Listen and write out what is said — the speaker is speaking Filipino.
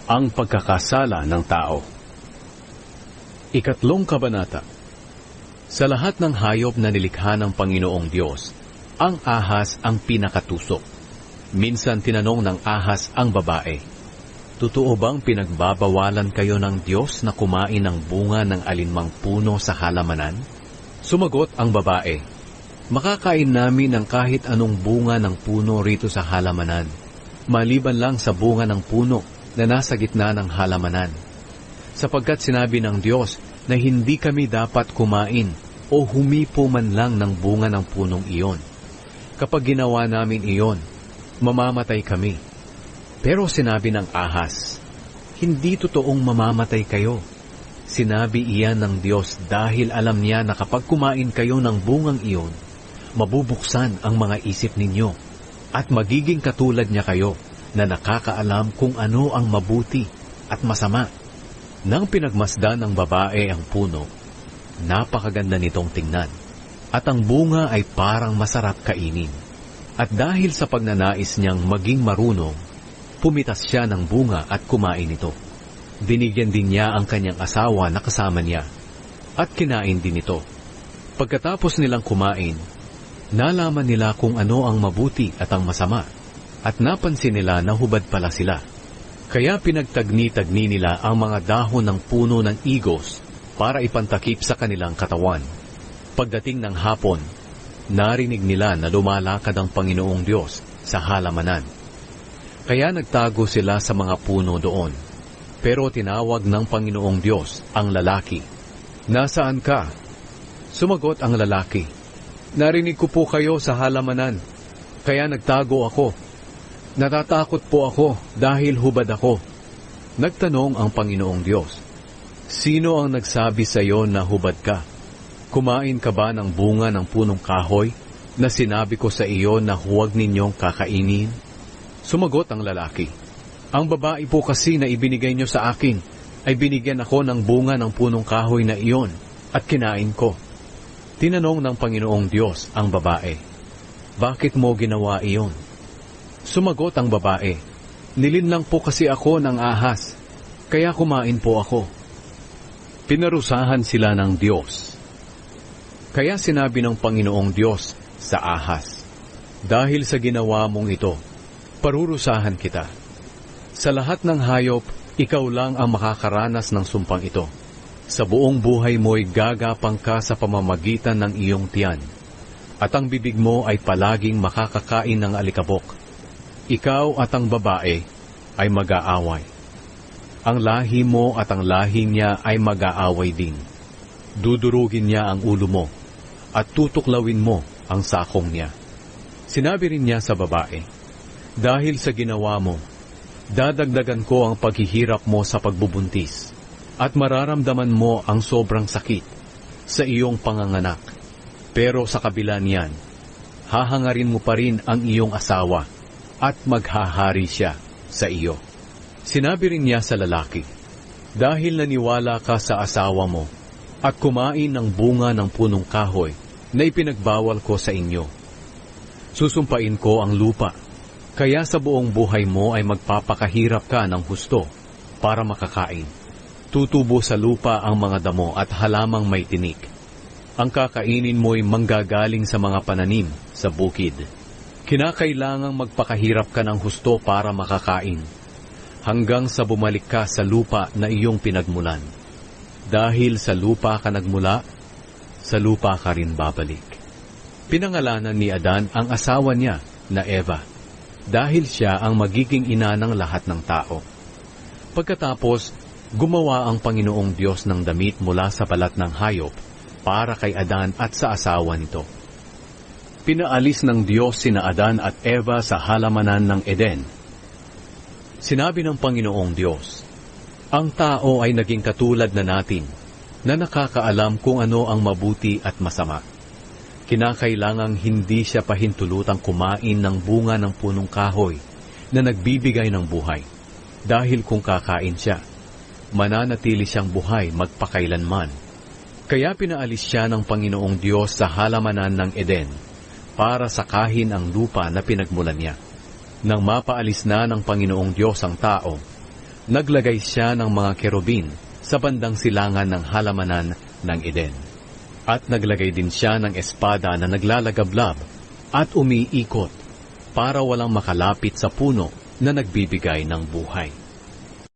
Ang pagkakasala ng tao. Ikatlong kabanata. Sa lahat ng hayop na nilikha ng Panginoong Diyos, ang ahas ang pinakatusok. Minsan tinanong ng ahas ang babae, "Totoo bang pinagbabawalan kayo ng Diyos na kumain ng bunga ng alinmang puno sa halamanan?" Sumagot ang babae, "Makakain namin ng kahit anong bunga ng puno rito sa halamanan, maliban lang sa bunga ng puno na nasa gitna ng halamanan. Sapagkat sinabi ng Diyos na hindi kami dapat kumain o humipo man lang ng bunga ng punong iyon. Kapag ginawa namin iyon, mamamatay kami." Pero sinabi ng ahas, "Hindi totoong mamamatay kayo." Sinabi iyan ng Diyos dahil alam niya na kapag kumain kayo ng bungang iyon, mabubuksan ang mga isip ninyo at magiging katulad niya kayo na nakakaalam kung ano ang mabuti at masama. Nang pinagmasdan ng babae ang puno, napakaganda nitong tingnan, at ang bunga ay parang masarap kainin. At dahil sa pagnanais niyang maging marunong, pumitas siya ng bunga at kumain ito. Binigyan din niya ang kanyang asawa na kasama niya, at kinain din ito. Pagkatapos nilang kumain, nalaman nila kung ano ang mabuti at ang masama, at napansin nila na hubad pala sila. Kaya pinagtagni-tagni nila ang mga dahon ng puno ng igos para ipantakip sa kanilang katawan. Pagdating ng hapon, narinig nila na lumalakad ang Panginoong Diyos sa halamanan. Kaya nagtago sila sa mga puno doon. Pero tinawag ng Panginoong Diyos ang lalaki. "Nasaan ka?" Sumagot ang lalaki, "Narinig ko po kayo sa halamanan, kaya nagtago ako. Natatakot po ako dahil hubad ako." Nagtanong ang Panginoong Diyos, "Sino ang nagsabi sa iyo na hubad ka? Kumain ka ba ng bunga ng punong kahoy na sinabi ko sa iyo na huwag ninyong kakainin?" Sumagot ang lalaki, "Ang babae po kasi na ibinigay niyo sa akin ay binigyan ako ng bunga ng punong kahoy na iyon at kinain ko." Tinanong ng Panginoong Diyos ang babae, "Bakit mo ginawa iyon?" Sumagot ang babae, "Nilinlang po kasi ako ng ahas, kaya kumain po ako." Pinarusahan sila ng Diyos. Kaya sinabi ng Panginoong Diyos sa ahas, "Dahil sa ginawa mong ito, parurusahan kita. Sa lahat ng hayop, ikaw lang ang makakaranas ng sumpang ito. Sa buong buhay mo'y gagapang ka sa pamamagitan ng iyong tiyan, at ang bibig mo ay palaging makakakain ng alikabok. Ikaw at ang babae ay mag-aaway. Ang lahi mo at ang lahi niya ay mag-aaway din. Dudurugin niya ang ulo mo, at tutuklawin mo ang sakong niya." Sinabi rin niya sa babae, "Dahil sa ginawa mo, dadagdagan ko ang paghihirap mo sa pagbubuntis, at mararamdaman mo ang sobrang sakit sa iyong panganganak. Pero sa kabila niyan, hahangarin mo pa rin ang iyong asawa, at maghahari siya sa iyo." Sinabi rin niya sa lalaki, "Dahil naniwala ka sa asawa mo, at kumain ng bunga ng punong kahoy na ipinagbawal ko sa inyo, susumpain ko ang lupa. Kaya sa buong buhay mo ay magpapakahirap ka ng husto para makakain. Tutubo sa lupa ang mga damo at halamang may tinik. Ang kakainin mo'y manggagaling sa mga pananim sa bukid. Kinakailangang magpakahirap ka ng husto para makakain, hanggang sa bumalik ka sa lupa na iyong pinagmulan. Dahil sa lupa ka nagmula, sa lupa ka rin babalik." Pinangalanan ni Adan ang asawa niya na Eva, dahil siya ang magiging ina ng lahat ng tao. Pagkatapos, gumawa ang Panginoong Diyos ng damit mula sa balat ng hayop para kay Adan at sa asawa nito. Pinaalis ng Diyos sina Adan at Eva sa halamanan ng Eden. Sinabi ng Panginoong Diyos, "Ang tao ay naging katulad na natin, na nakakaalam kung ano ang mabuti at masama. Kinakailangang hindi siya pahintulutang kumain ng bunga ng punong kahoy na nagbibigay ng buhay, dahil kung kakain siya, mananatili siyang buhay magpakailanman." Kaya pinaalis siya ng Panginoong Diyos sa halamanan ng Eden para sakahin ang lupa na pinagmulan niya. Nang mapaalis na ng Panginoong Diyos ang tao, Naglagay siya ng mga kerubin sa bandang silangan ng halamanan ng Eden. At naglagay din siya ng espada na naglalagablab at umiikot para walang makalapit sa puno na nagbibigay ng buhay.